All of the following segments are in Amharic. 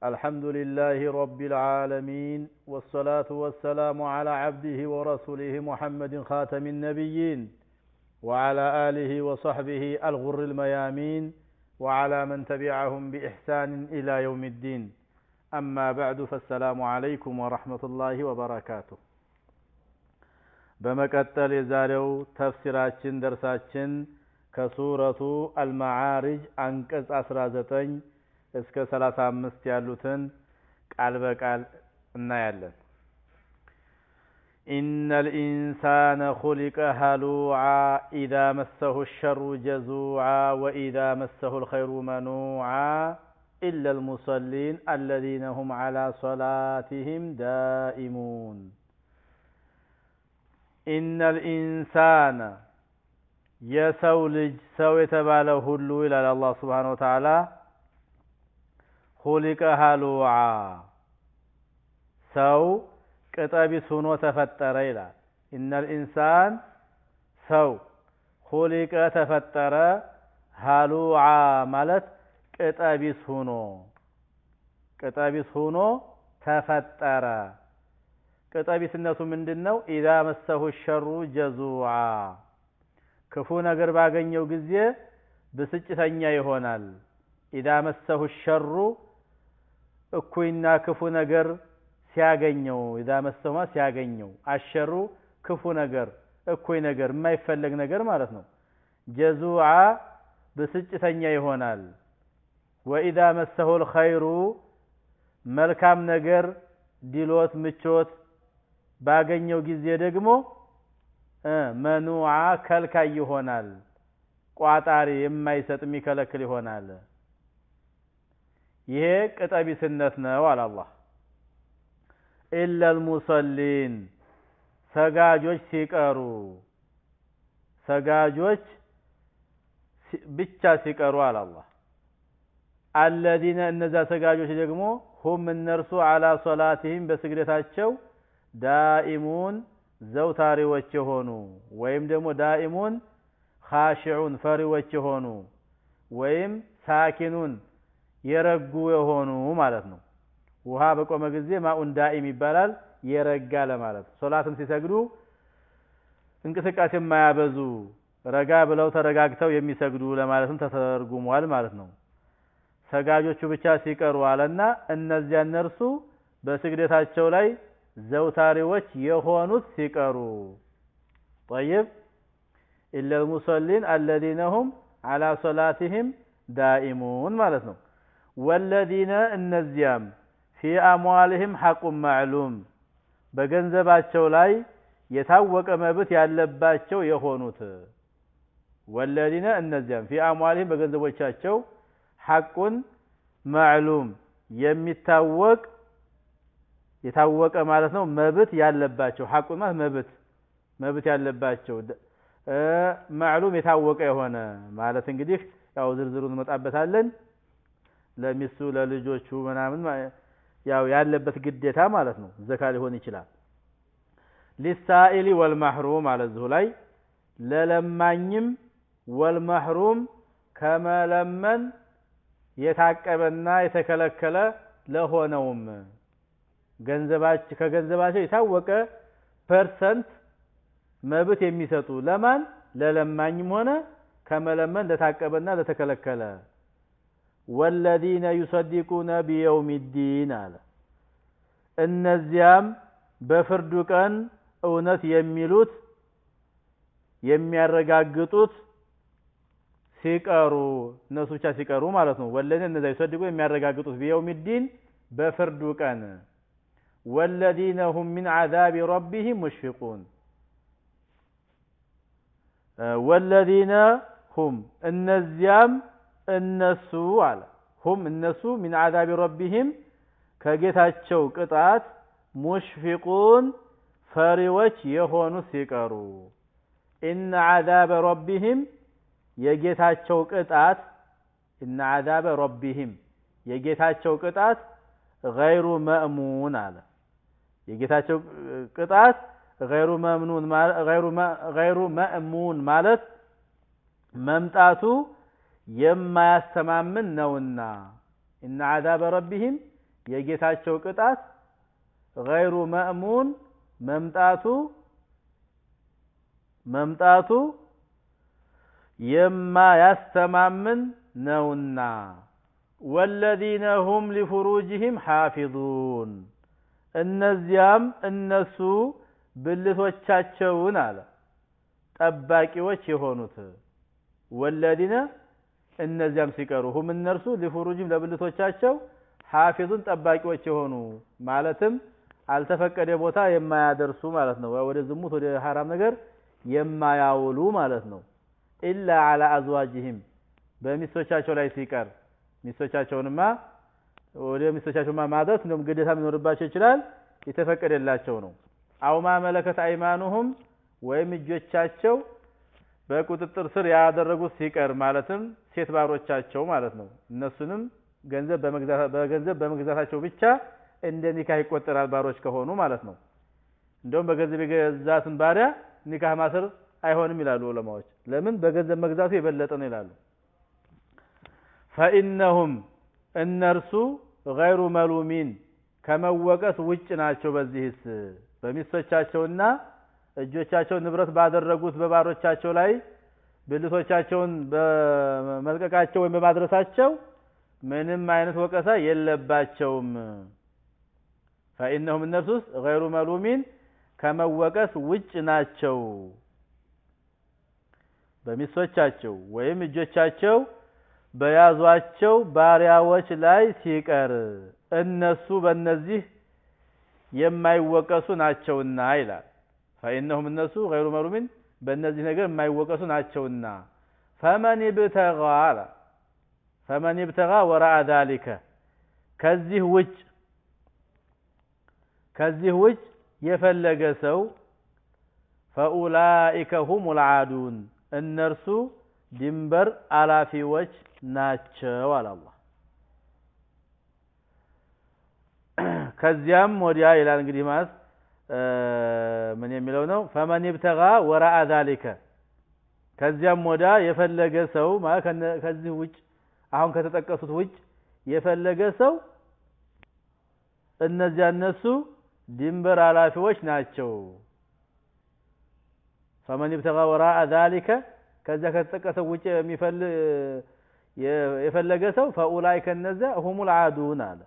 الحمد لله رب العالمين والصلاة والسلام على عبده ورسوله محمد خاتم النبيين وعلى آله وصحبه الغر الميامين وعلى من تبعهم بإحسان إلى يوم الدين أما بعد فالسلام عليكم ورحمة الله وبركاته በመቀጠል የዛሬው ተፍሲራችን ደርሳችን ከሱረቱ አልማዓሪጅ አንቀጽ 19 እስከ 35 ያሉትን ቃል በቃል እናያለን። ኢነል ኢንሳነ ኹሊቀ ሀሉዓ ኢዛ መሰሁ الشر جزوعا وإذا مسه الخير منوعا إلا المصلين الذين هم على صلاتهم دائمون ኢነል ኢንሳነ የሰው ልጅ ሰው የተባለው ሁሉ ይላል አላህ Subhanahu Wa Ta'ala ኹሊቀ ሀሉዓ ሰው ቅጠቢስ ሆኖ ተፈጠረ ይላል። ኢነል ኢንሳን ሰው ኹሊቀ ተፈጠረ ሀሉዓ ማለት ቅጠቢስ ሆኖ ተፈጠረ። ቅጠቢስነቱ ምንድነው? ኢዛ መሰሁ الشر ጀዙዓ ክፉ ነገር ባገኘው ጊዜ ብስጭተኛ ይሆናል። ኢዛ መሰሁ الشر እኩይና ክፉ ነገር ሲያገኘው ኢዛ መሰሁ ሲያገኘው አሸሩ ክፉ ነገር እኩይ ነገር የማይፈለግ ነገር ማለት ነው። ጀዙዓ ብስጭተኛ ይሆናል። ወኢዛ መሰሁ الخير መልካም ነገር ዲሎት ምቾት ባገኘው ጊዜ ደግሞ መኑዓ ከልካይ ይሆናል። ቋጣሪ የማይሰጥ የሚከለክል ይሆናል። ይሄ ቅጠቢስነት ነው አለ አላህ። ኢለል ሙሰሊን ሰጋጆች ሲቀሩ ሰጋጆች ብቻ ሲቀሩ አለ አላህ። አለዚነ እነዛ ሰጋጆች ደግሞ ሁም እነርሱ አላ ሶላቲሂም በስግደታቸው ዳኢሙን ዘውታሪዎች የሆኑ ወይም ደግሞ ዳኢሙን ኻሺዑን ፈሪዎች የሆኑ ወይም ሳኪኑን የረጉ የሆኑ ማለት ነው። ውሃ በቆመ ጊዜ ማኡን ዳኢም ይባላል፣ የረጋ ለማለት። ሶላትም ሲሰግዱ እንቅስቃሴ የማያበዙ ረጋ ብለው ተረጋግተው የሚሰግዱ ለማለትም ተተርጉሟል ማለት ነው። ሰጋጆቹ ብቻ ሲቀሩ አለና እነዚያ እነርሱ በስግደታቸው ላይ ዘውታሪዎች የሆኑት ሲቀሩ طيب إلا المصلين الذين هم على صلاتهم دائمون ማለት ነው። والذين እነዚያም في أموالهم حق معلوم በገንዘባቸው ላይ የታወቀ መብት ያለባቸው የሆኑት والذين እነዚያም في أموالهم በገንዘቦቻቸው حق معلوم የታወቀ ማለት ነው መብት ያለባቸው ሐቁ ማለት መብት ያለባቸው ማዕሉም የታወቀ የሆነ ማለት እንግዲህ ያው ዝርዝሩን እንመጣበታለን። ለሚስቱ ለልጆቹ ምናምን ያው ያለበት ግዴታ ማለት ነው። ዘካ ሊሆን ይችላል። ሊሳኢሊ ወልመህሩም አለዚሁ ላይ ለለማኝም ወልመህሩም ከመለመን የታቀበና የተከለከለ ለሆነውም ከገንዘባቸው የታወቀ ፐርሰንት መብት የሚሰጡ ለማን ለለማኝም ሆነ ከመለመን ለታቀበና ለተከለከለ والذين يصدقون بيوم الدين አለ እነዚያም በፍርዱ ቀን እውነት የሚሉት የሚያረጋግጡት ሲቀሩ እነሱ ብቻ ሲቀሩ ማለት ነው። والذين እነዛ ይصدقون የሚያረጋግጡት بيوم الدين በፍርዱ ቀን والذين هم من عذاب ربهم مشفقون والذين هم النزيام النسو على هم النسو من عذاب ربهم ከጌታቸው ቅጣት ሙሽፊቁን ፈሪዎች የሆኑ ሲቀሩ إن عذاب ربهم የጌታቸው ቅጣት إن عذاب ربهم የጌታቸው ቅጣት غير مأمون አለ የጌታቸው ቅጣት غير مأمون ማለት መምጣቱ የማያስተማምን ነውና إن عذاب ربهم የጌታቸው ቅጣት غير مأمون መምጣቱ የማያስተማምን ነውና والذين هم لفروجهم حافظون እነዚያም እነሱ ብልቶቻቸውን አለ ጠባቂዎች የሆኑት والذين እነዚያም ሲቀሩ هم እነርሱ لفروجهم ለብልቶቻቸው حافظون ጠባቂዎች የሆኑ ማለትም አልተፈቀደ ቦታ የማያደርሱ ማለት ነው ወደ ዝሙት ወደ حرام ነገር የማያውሉ ማለት ነው إلا على أزواجهم በሚስቶቻቸው ላይ ሲቀር ሚስቶቻቸውንማ ወደ ሚስቶቻቸው ማድረስ እንደውም ግዴታ ሊኖርባቸው ይችላል የተፈቀደላቸው ነው አው ማመለከት አይማኑሁም ወይም እጆቻቸው በቁጥጥር ስር ያደረጉት ሲቀር ማለትም ሴት ባሮቻቸው ማለት ነው እነሱንም ገንዘብ በመግዛታቸው ብቻ እንደ ኒካህ ይቆጠራል ባሮች ከሆኑ ማለት ነው እንደውም በገንዘብ የገዛትን ባሪያ ኒካህ ማሰር አይሆንም ይላሉ ዑለማዎች ለምን በገንዘብ መግዛቱ የበለጠ ነው ይላሉ فإنهم እነርሱ غير ملومين ከመወቀስ ውጭ ናቸው በዚህስ በሚስቶቻቸውና እጆቻቸው ንብረት ባደረጉት በባሮቻቸው ላይ ብልቶቻቸውን በመልቀቃቸው ወይም በማድረሳቸው ምንም አይነት ወቀሳ የለባቸውም فإنهم እነርሱ غير ملومين ከመወቀስ ውጭ ናቸው በሚስቶቻቸው ወይም እጆቻቸው በያዟቸው ባሪያዎች ላይ ሲቀር እነሱ በእነዚህ የማይወቀሱ ናቸውና ይላል فإنهم እነሱ غير ملومين በእነዚህ ነገር የማይወቀሱ ናቸውና فمن ابتغى وراء ذلك ከዚህ ውጭ የፈለገ ሰው فأولئك هم العادون እነርሱ ድንበር አላፊዎች ናቸው አለ አላህ ከዚያም ወዲያ ይላል እንግዲህ ማለት ምን የሚለው ነው فمن ابتغى وراء ذلك ከዚያም ወዲያ የፈለገ ሰው ማለት ከዚህ ውጭ አሁን ከተጠቀሱት ውጭ የፈለገ ሰው እነሱ ድንበር አላፊዎች ናቸው فمن ابتغى وراء ذلك ከዛ ከተጠቀሰው ውጭ የፈለገ ሰው فأولئك እነዛ هم العادون አለ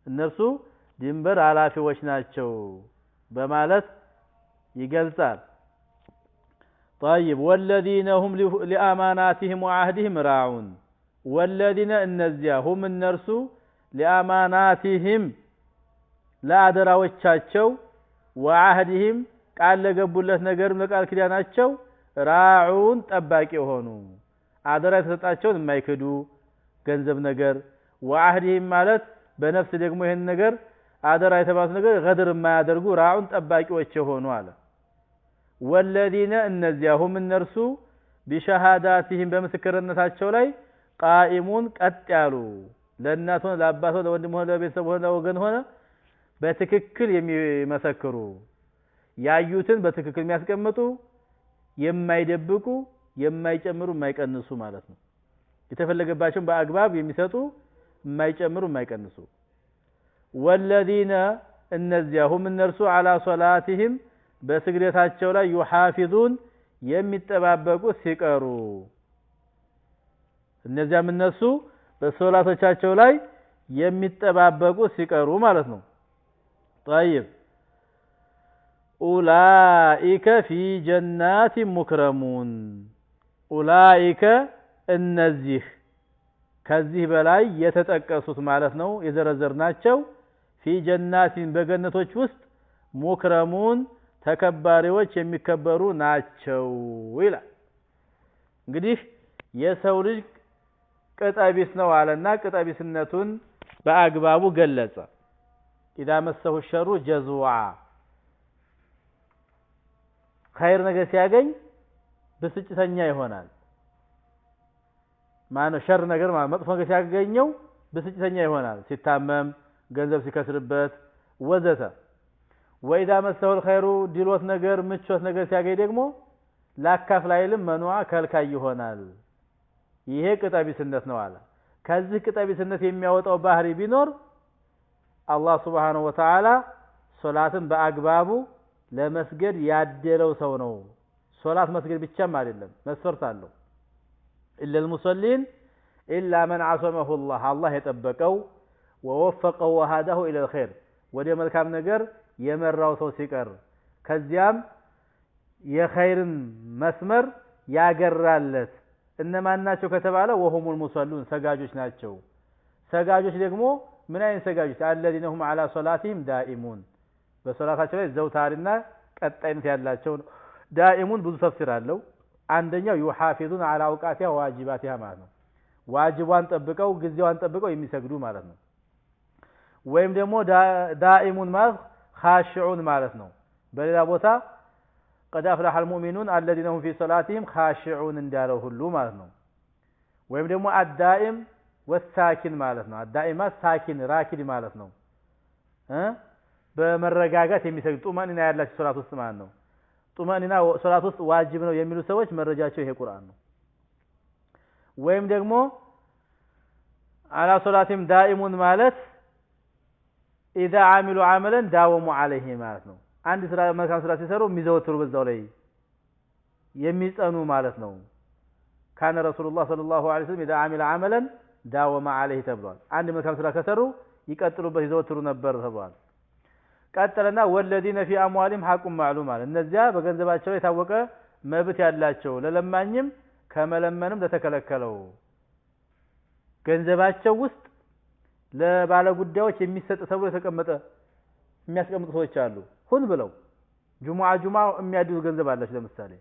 እነርሱ ድንበር አላፊዎች ናቸው በማለት ይገልጻል طيب والذين هم لأماناتهم وعهدهم راعون والذين እነዚያ هم እነርሱ لأماناتهم ለአደራዎቻቸው وعهدهم ቃል ለገቡለት ነገር ለቃል ኪዳናቸው ራዑን ጠባቂ ሆኑ አደራ የተሰጣቸውን የማይክዱ ገንዘብ ነገር وعهدهم ማለት በነፍስ ደግሞ ይሄን ነገር አደራ የተባሉት ነገር ገድር የማያደርጉ ራዑን ጠባቂዎች ሆኑ አለ والذين እነዚያ هم እነርሱ بشهاداتهم በምስክርነታቸው ላይ ቃኢሙን ቀጥ ያሉ ለእናት ሆነ ለአባት ሆነ ለወንድም ሆነ ለቤተሰብ ሆነ ለወገን ሆነ በትክክል የሚመሰክሩ ያዩትን በትክክል የሚያስቀምጡ የማይደብቁ የማይጨምሩ የማይቀንሱ ማለት ነው የተፈለገባቸውን በአግባብ የሚሰጡ የማይጨምሩ የማይቀንሱ والذين እነዚያ هم እነርሱ على صلاتهم በስግደታቸው ላይ يحافظون የሚጠባበቁ ሲቀሩ እነዚያም እነሱ በሶላቶቻቸው ላይ የሚጠባበቁ ሲቀሩ ማለት ነው طيب أولئك في جنات مكرمون أولئك النزيه ከዚህ በላይ የተጠቀሱት ማለት ነው የዘረዘርናቸው في جنات በገነቶች ውስጥ ሙክረሙን ተከባሪዎች የሚከበሩ ናቸው ይላል እንግዲህ የሰው ልጅ ቅጣቢስ ነው አለና ቅጣቢስነቱን በአግባቡ ገለጸ إذا مسه الشر جزوعا خير ነገር ሲያገኝ ብስጭተኛ ይሆናል ማነው ሸር ነገር ማለት መጥፎ ነገር ሲያገኘው ብስጭተኛ ይሆናል ሲታመም ገንዘብ ሲከስርበት ወዘተ وإذا مسه الخير ዲሎት ነገር ምቾት ነገር ሲያገኝ ደግሞ ላካፍላይልም መንዋ ከልካይ ይሆናል ይሄ ቅጣቢስነት ነው አለ ከዚህ ቅጣቢስነት የሚያወጣው ባህሪ ቢኖር አላህ Subhanahu Wa Ta'ala ሶላትን በአግባቡ ለመስገድ ያደለው ሰው ነው ሶላት መስገድ ብቻም አይደለም መስፈርት አለው إلا المصلين إلا من عصمه الله የጠበቀው ووفقه وهداه إلى الخير ወደ መልካም ነገር የመራው ሰው ሲቀር ከዚያም የኸይርን መስመር ያገራለት እነማን ናቸው ከተባለ وهم المصلون ሰጋጆች ናቸው ሰጋጆች ደግሞ ምን አይነት ሰጋጆች الذين هم على صلاتهم دائمون በሶላታቸው ላይ ዘውታሪና ቀጣይነት ያላቸው ዳኢሙን ብዙ ተፍሲር አለው አንደኛው يحافظون على اوقاتها وواجباتها ማለት ነው ዋጅቧን ጠብቀው ጊዜዋን ጠብቀው የሚሰግዱ ማለት ነው ወይም ደግሞ ዳኢሙን ማለት خاشعون ማለት ነው በሌላ ቦታ قد أفلح المؤمنون الذين هم في صلاتهم خاشعون እንዳለው ሁሉ ማለት ነው ወይም ደግሞ الدائم والساكن ማለት ነው الدائم ሳኪን ራኪድ ማለት ነው በመረጋጋት የሚሰግዱ ጡማኒና ያላቸው ሶላት ውስጥ ማለት ነው ጡማኒና ሶላት ውስጥ ዋጅብ ነው የሚሉ ሰዎች መረጃቸው ይሄ ቁርአን ነው ወይም ደግሞ على صلاتهم دائمون ማለት اذا عملوا عملا داوموا عليه ማለት ነው አንድ ስራ መልካም ስራ ሲሰሩ የሚዘወትሩ በዛው ላይ የሚጸኑ ማለት ነው ካነ ረሱላህ ሰለላሁ ዐለይሂ ወሰለም اذا عمل عملا داوم عليه ተብሏል አንድ መልካም ስራ ከሰሩ ይቀጥሉበት ይዘወትሩ ነበር ተብሏል ቀጥለና ወለዲነ في اموالهم حق معلوم ማለት እነዚያ በገንዘባቸው የታወቀ መብት ያላቸው ለለማኝም ከመለመንም ለተከለከለው ገንዘባቸው ውስጥ ለባለ ጉዳዮች የሚሰጥ ተብሎ የተቀመጠ የሚያስቀምጡ ሰዎች አሉ ሁን ብለው ጁሙዓ የሚያድሩ ገንዘብ አላቸው ለምሳሌ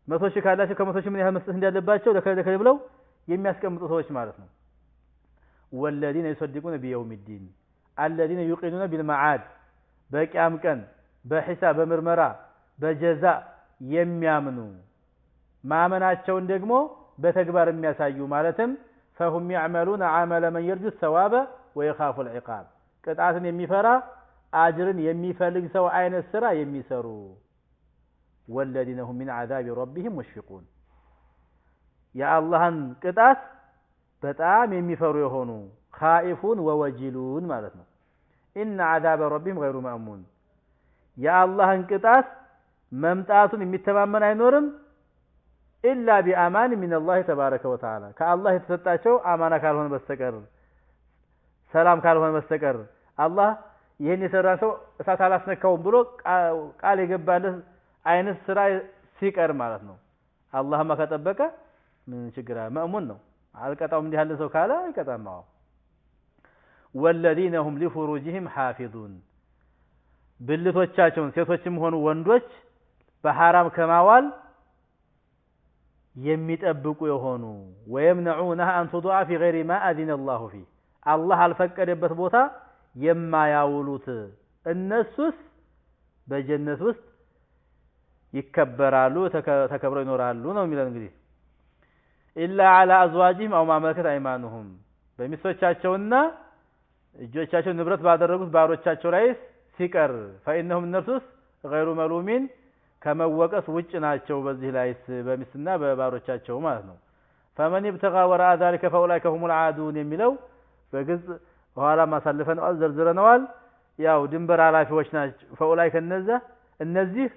100 ሺህ ካላቸው ከ100 ሺህ ምን ያህል መስጠት እንዳለባቸው ለከለ ብለው የሚያስቀምጡ ሰዎች ማለት ነው ወለዲነ ይصدقون بيوم الدين الذين يوقنون بالمعاد በቂያም ቀን በሂሳብ በምርመራ በጀዛ የሚያምኑ ማመናቸውን ደግሞ በተግባር የሚያሳዩ ማለትም فهم يعملون عمل من يرجو الثواب ويخاف العقاب ቅጣትን የሚፈራ አጅርን የሚፈልግ ሰው አይነት ስራ የሚሰሩ والذين هم من عذاب ربهم مشفقون يا الله ቅጣት በጣም የሚፈሩ የሆኑ خائفون ووجلون ማለት ነው ان عذاب ربهم غير مأمون يا الله ቅጣት መምጣቱን የሚተማመን አይኖርም إلا بأمان من الله تبارك وتعالى كالله የተሰጣቸው አማና ካልሆነ በስተቀር ሰላም ካልሆነ በስተቀር አላህ ይሄን የሰራ ሰው እሳት አላስነካውም ብሎ ቃል የገባለት አይነት ስራ ሲቀር ማለት ነው አላህማ ከጠበቀ ምን ችግር አለ ማእሙን ነው አልቀጣውም እንዲህ ያለ ሰው ካለ አይቀጣማው والذين هم لفروجهم حافظون ብልቶቻቸውን ሴቶችም ሆኑ ወንዶች በሐራም ከማዋል የሚጠብቁ የሆኑ ويمنعونها أن تضع في غير ما أذن الله فيه الله አልፈቀደበት ቦታ የማያውሉት እነሱስ በጀነት ውስጥ ይከበራሉ ተከብረው ይኖራሉ ነው የሚለው እንግዲህ إلا على أزواجهم أو ما ملكت أيمانهم በሚስቶቻቸውና እጆቻቸው ንብረት ባደረጉት ባሮቻቸው ላይ ሲቀር فإنهم النرسوس غير ملومين ከመወቀስ ውጭ ናቸው በዚህ ላይ በሚስትና በባሮቻቸው ማለት ነው فمن ابتغى وراء ذلك فأولئك هم العادون የሚለው በግልጽ በኋላ ማሳልፈን ዘርዝረናል ያው ድንበር አላፊዎች ናቸው فأولئك እነዚህ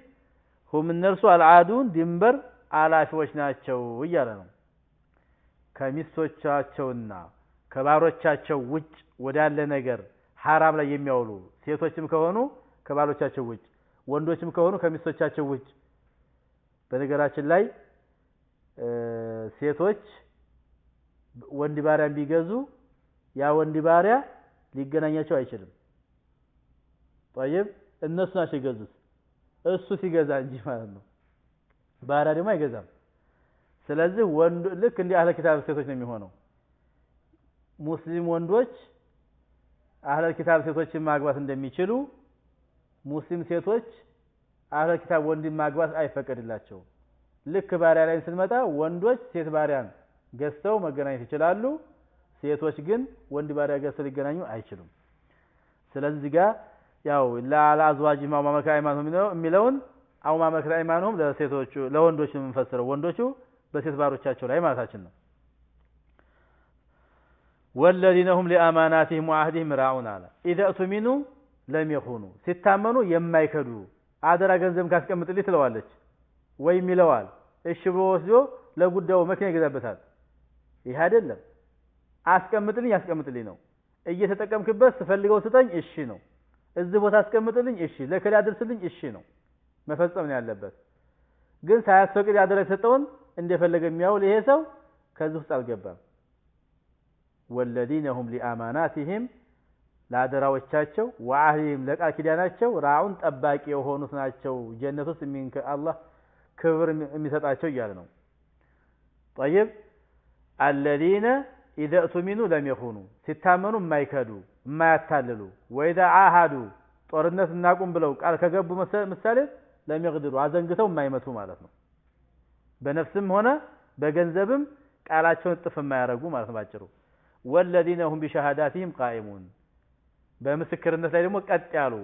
هم النرس العادون ድንበር አላፊዎች ናቸው እያለ ነው ከሚስቶቻቸውና ከባሮቻቸው ውጭ ወዳለ ነገር حرام ላይ የሚያውሉ ሴቶችም ከሆኑ ከባሮቻቸው ውጭ ወንዶችም ከሆኑ ከሚስቶቻቸው ውጭ በነገራችን ላይ ሴቶች ወንድ ባሪያን ቢገዙ ያ ወንድ ባሪያ ሊገናኛቸው አይችልም طيب እነሱ ናቸው ይገዙት እሱ ሲገዛ እንጂ ማለት ነው ባሪያ ደግሞ አይገዛም ስለዚህ ወንድ ልክ እንደ አህለ ኪታብ ሴቶች ነው የሚሆነው ሙስሊም ወንዶች አህለ ኪታብ ሴቶችን ማግባት እንደሚችሉ ሙስሊም ሴቶች አህለ ኪታብ ወንድን ማግባት አይፈቀድላቸው ልክ ባሪያ ላይ ስንመጣ ወንዶች ሴት ባሪያን ገዝተው መገናኘት ይችላሉ ሴቶች ግን ወንድ ባሪያ ገዝተው ሊገናኙ አይችሉም ስለዚህ ጋር ያው ለአላ አዝዋጅ ማማመካ አይማኑም የሚለውን አው ማማመካ አይማኑም ለሴቶቹ ለወንዶቹ የምንፈስረው ወንዶቹ በሴት ባሮቻቸው ላይ ማለታችን ነው والذين هم لأماناتهم وعهدهم راعون على إذا أتمنوا لم يخونوا ستامنوا يمايكدوا አደራ ገንዘብ ካስቀምጥልኝ ትለዋለች ወይም ይለዋል እሺ ብሎ ወስዶ ለጉዳዩ መኪና ይገዛበታል ይሄ አይደለም አስቀምጥልኝ ነው እየተጠቀምክበት ስፈልገው ስጠኝ እሺ ነው እዚህ ቦታ አስቀምጥልኝ እሺ ለከለ አድርስልኝ እሺ ነው መፈጸም ነው ያለበት ግን ሳያስፈቅድ ያደረ ሰጠውን እንደፈለገ የሚያውል ይሄ ሰው ከዚህ ውስጥ አልገባም والذين هم لأماناتهم لا دراوቻቸው وعهدهم ለቃል ኪዳናቸው ራኡን ጠባቂ የሆኑት ናቸው ጀነት ውስጥ ሚንከ አላህ ክብር የሚሰጣቸው ይያለ ነው طيب الذين اذا اؤتمنوا لم يخونوا ሲታመኑ የማይከዱ የማያታልሉ واذا عاهدوا ጦርነት እናቁም ብለው ቃል ከገቡ ምሳሌ ለሚغدروا አዘንግተው የማይመቱ ማለት ነው በነፍስም ሆነ በገንዘብም ቃላቸውን ጥፍ የማያረጉ ማለት ነው ባጭሩ والذين هم بشهاداتهم قائمون በምስክርነት ላይ ደግሞ ቀጥ ያሉ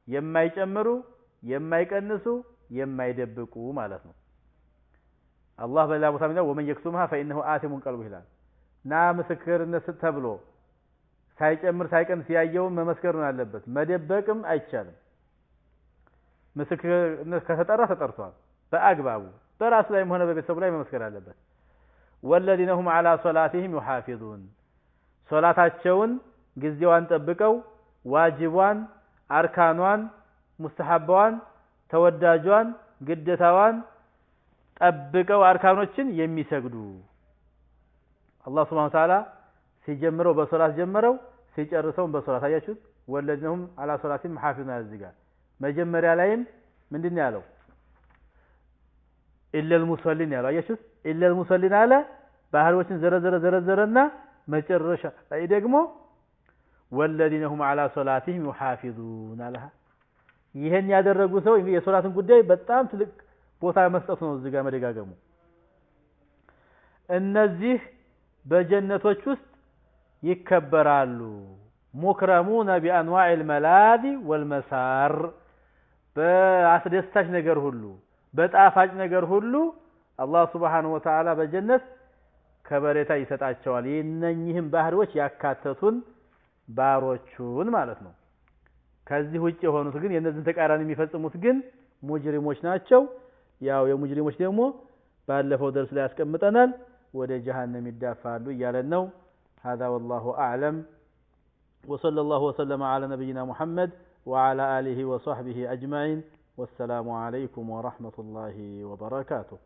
የማይጨምሩ የማይቀንሱ የማይደብቁ ማለት ነው አላህ በላ ቦታ ነው ወመን يكتمها فانه آثم قلبه ይላል ና ምስክርነት ተብሎ ሳይጨምር ሳይቀንስ ያየው መመስከሩን አለበት መደበቅም አይቻልም ምስክርነት ከተጠራ ተጠርቷል በአግባቡ በራስ ላይም ሆነ በቤተሰቡ ላይ መመስከር አለበት والذين هم على صلاتهم يحافظون ሶላታቸውን ጊዜዋን ጠብቀው ዋጅቧን አርካኗን ሙስተሐባዋን ተወዳጇን ግዴታዋን ጠብቀው አርካኖችን የሚሰግዱ አላህ Subhanahu Wa Ta'ala ሲጀምረው በሶላት ጀመረው ሲጨርሰው በሶላት አያችሁት ወለድነሁም على صلاتهم محافظون ያዝጋ መጀመሪያ ላይም ምንድነው ያለው ኢላ المصلين ያለው አያችሁት ኢላ المصلين አለ ባህሮችን ዘረዘረና መጨረሻ ላይ ደግሞ والذين هم على صلاتهم يحافظون عليها ይሄን ያደረጉ ሰው የሶላትን ጉዳይ በጣም ትልቅ ቦታ መስጠት ነው እዚህ ጋር መደጋገሙ እነዚህ በጀነቶች ውስጥ ይከበራሉ ሙክረሙና بانواع الملاذ والمسار በአስደሳች ነገር ሁሉ በጣፋጭ ነገር ሁሉ አላህ Subhanahu Wa Ta'ala በጀነት ከበሬታ ይሰጣቸዋል የነኚህም ባህሮች ያካተቱን ባሮቹን ማለት ነው ከዚህ ውጪ የሆኑት ግን የነዚህን ተቃራኒ የሚፈጽሙት ግን ሙጅሪሞች ናቸው ያው የሙጅሪሞች ደግሞ ባለፈው ደርስ ላይ ያስቀምጠናል ወደ ጀሃነም ይዳፋሉ እያለን ነው هذا والله اعلم وصلى الله وسلم على نبينا محمد وعلى اله وصحبه اجمعين والسلام عليكم ورحمة الله وبركاته